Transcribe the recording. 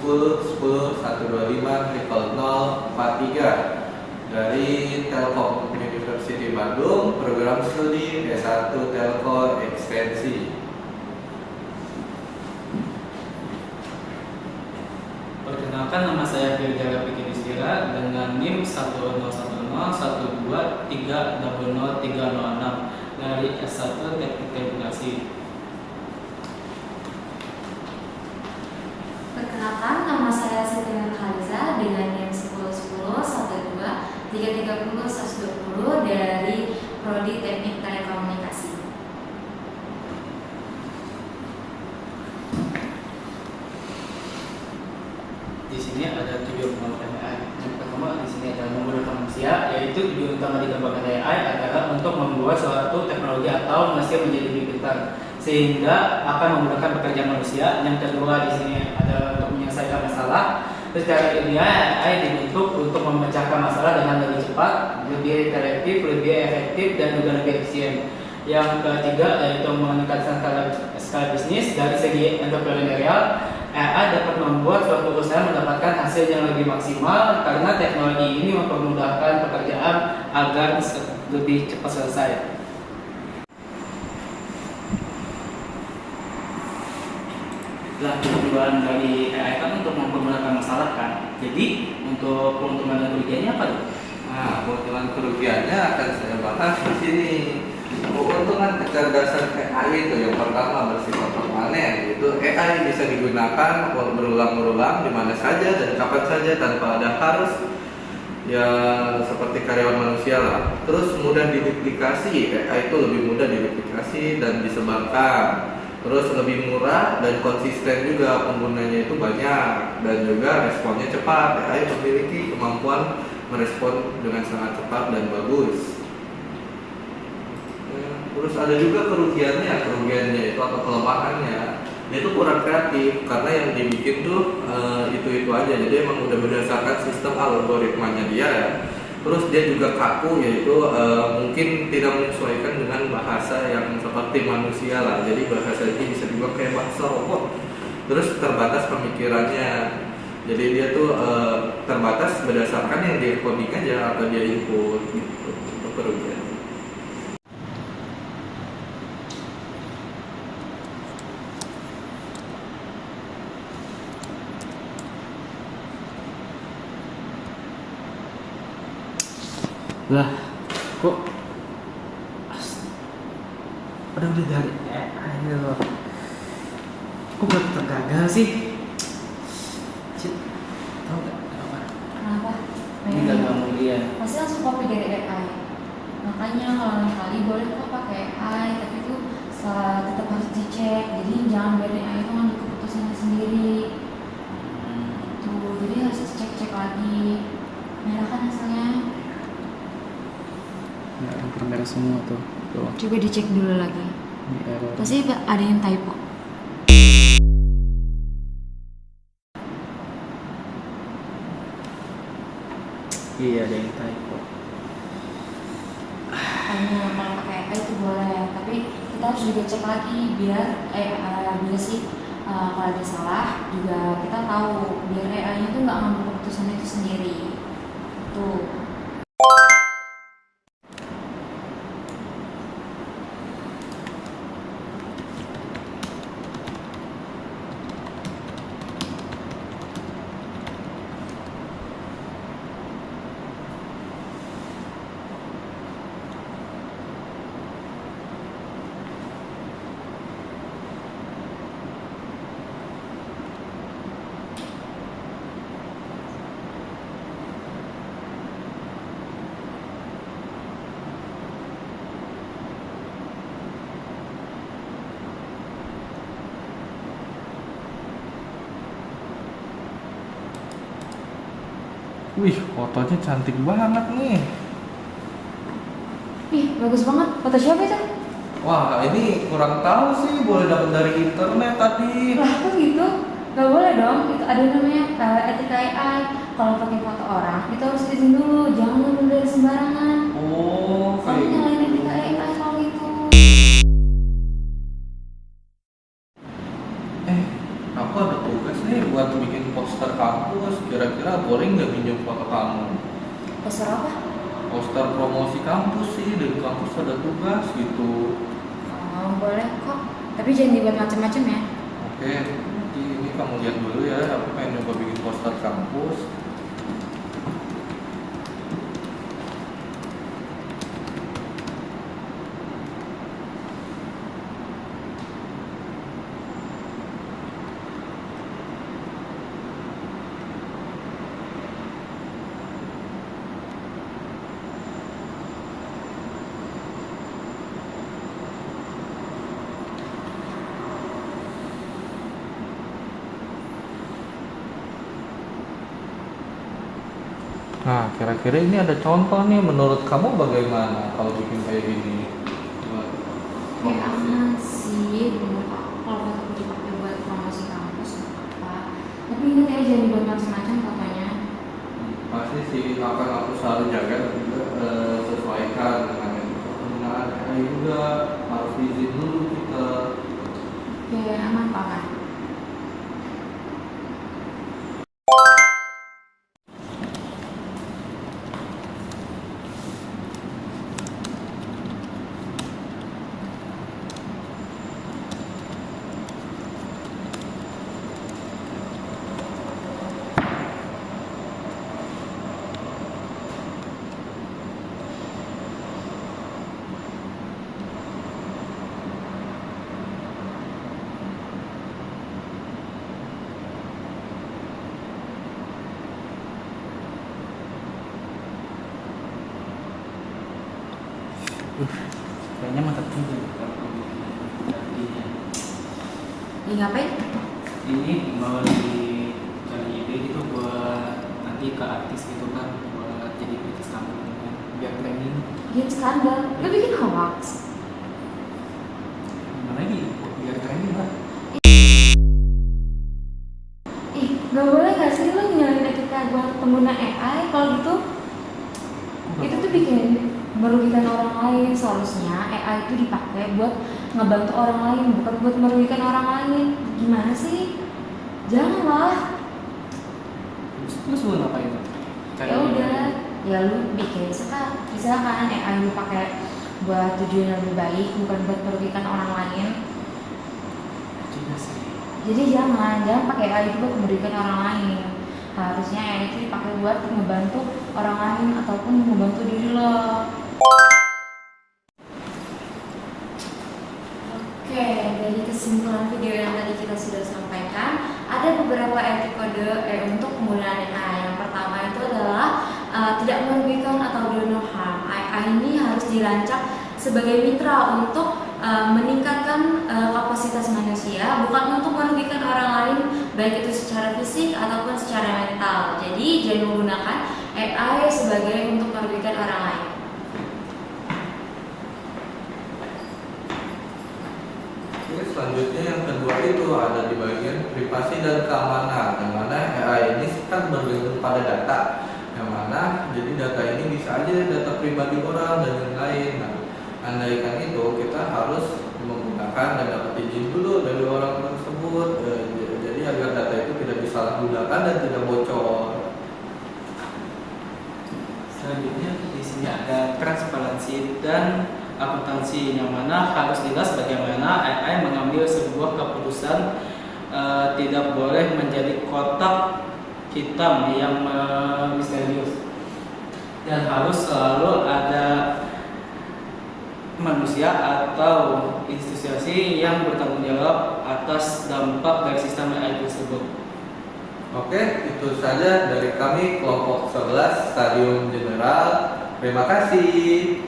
10 10 125 0043 dari Telkom University Bandung, program studi S1 Telco Ekstensi. Perkenalkan, nama saya Firjaya Fikri Istira dengan NIM 1010123003006 dari S1 Teknik Telekomunikasi. Perkenalkan, nama saya Siti Khaliza dengan NIM 101012330120 dari Prodi Teknik Telekomunikasi. Di sini ada tujuan mengembangkan AI. Yang pertama, di sini ada menggunakan manusia, yaitu tujuan utama dikembangkan AI adalah untuk membuat suatu teknologi atau mesin menjadi lebih pintar, sehingga akan memudahkan pekerjaan manusia. Yang kedua, di sini ada untuk menyelesaikan masalah. Secara ilmiah, AI dibentuk untuk memecahkan masalah dengan lebih cepat, lebih interaktif, lebih efektif, dan juga lebih efisien. Yang ketiga, yaitu meningkatkan skala bisnis. Dari segi entrepreneurial, AI dapat membuat suatu usaha mendapatkan hasil yang lebih maksimal karena teknologi ini mempermudahkan pekerjaan agar lebih cepat selesai. Lah, tujuan dari AI kan untuk mempermudahkan masalah kan. Jadi untuk keuntungan dan kerugiannya apa tuh? Nah, keuntungan kerugiannya akan saya bahas di sini. Keuntungan kecerdasan AI itu yang pertama bersifat permanen, yaitu AI bisa digunakan berulang-ulang di mana saja dan kapan saja tanpa ada harus ya seperti karyawan manusia lah. Terus mudah diduplikasi, AI itu lebih mudah diduplikasi dan disebarkan. Terus lebih murah dan konsisten juga, penggunanya itu banyak dan juga responnya cepat. AI memiliki kemampuan merespon dengan sangat cepat dan bagus. Terus ada juga kerugiannya itu atau kelemahannya. Dia itu kurang kreatif karena yang dibikin tuh itu aja. Jadi emang udah berdasarkan sistem algoritmanya dia ya. Terus dia juga kaku, yaitu mungkin tidak menyesuaikan dengan bahasa yang seperti manusia lah. Jadi bahasa ini bisa juga kayak bahasa robot. Terus terbatas pemikirannya. Jadi dia tuh terbatas berdasarkan yang dia coding aja atau dia input gitu untuk kerugian. Lah, kok udah dari AI loh. Kok baru tergagal sih? Cit, tau gak kenapa? Kenapa? Ini gagal mulia. Pasti langsung copy dari AI. Makanya kalau lain kali boleh kok pakai AI, tapi itu tetap harus dicek. Jadi jangan biarin AI itu ngambil keputusannya sendiri. Tuh, jadi harus cek lagi. Merah kan hasilnya? Ya, merah semua tuh. Coba dicek dulu lagi. Ini error. Pasti ada yang typo. Iya, ada yang typo. Kalau pakai AI itu boleh, tapi kita harus juga cek lagi biar kalau ada salah juga kita tahu, biar AI-nya tuh nggak ngambil keputusan itu sendiri. Tuh. Wih, fotonya cantik banget nih. Ih, bagus banget. Foto siapa itu? Wah, ini kurang tahu sih, boleh dapat dari internet tadi. Lah, kok gitu? Gak boleh dong. Itu ada namanya etika AI. Kalau pakai foto orang, itu harus izin dulu. Jangan ngambil dari sembarangan. Oh, Kamu kayak nyalain gitu. etika AI kalau itu. aku ada tugas nih buat bikin poster kampus. Kira-kira boleh nggak minjem foto kamu? Poster apa? Poster promosi kampus sih, dari kampus ada tugas gitu. Oh, boleh kok. Tapi jangan dibuat macam-macam ya. Oke, nanti ini kamu lihat dulu ya. Aku pengen coba bikin poster kampus. Nah, kira-kira ini ada contoh nih. Menurut kamu bagaimana kalau bikin kayak gini? Buat Kayak promosi. aman sih menurut aku kalau foto dipakai buat promosi kampus nggak apa. Tapi ingat ya jangan dibuat macam-macam fotonya. Pasti sih akan aku selalu jaga dan juga sesuaikan dengan penggunaan AI juga. Harus izin dulu kita. Oke, aman Pak kan? Kayaknya mantap juga artinya. Ini ngapain? Ini mau dicari ide gitu buat nanti ke artis gitu kan, buat jadi artis kampung kan, biar trending. Bikin skandal. Lo bikin hoax. Gimana lagi? Biar trending lah. Ih, gak boleh gak sih lo nyalain etika buat pengguna AI kalau gitu? Itu tuh bikin merugikan orang lain. Seharusnya AI itu dipakai buat ngebantu orang lain, bukan buat merugikan orang lain. Gimana sih? Janganlah. Terus lu ngapain? Ya udah, ya lu bikin misalkan AI lu pakai buat tujuan yang lebih baik, bukan buat merugikan orang lain. Juga sih. Jadi jangan pakai AI itu buat merugikan orang lain. Harusnya AI itu dipakai buat ngebantu orang lain ataupun ngebantu diri lo. Oke, dari kesimpulan video yang tadi kita sudah sampaikan, ada beberapa etik kode untuk penggunaan AI. Yang pertama itu adalah tidak merugikan atau do no harm. AI ini harus dirancang sebagai mitra untuk meningkatkan kapasitas manusia, bukan untuk merugikan orang lain, baik itu secara fisik ataupun secara mental. Jadi jangan menggunakan AI sebagai untuk merugikan orang lain. Oke, selanjutnya yang kedua itu ada di bagian privasi dan keamanan, yang mana AI ini kan bergantung pada data, yang mana jadi data ini bisa aja data pribadi orang dan lain-lain. Nah, andaikan itu kita harus menggunakan dan dapat izin dulu dari orang tersebut, jadi agar data itu tidak disalahgunakan dan tidak bocor. Selanjutnya di sini ada transparansi dan akuntansi, yang mana harus jelas bagaimana AI mengambil sebuah keputusan, tidak boleh menjadi kotak hitam yang misterius, dan harus selalu ada manusia atau institusi yang bertanggung jawab atas dampak dari sistem AI tersebut. Oke, itu saja dari kami kelompok 11 Stadium General. Terima kasih.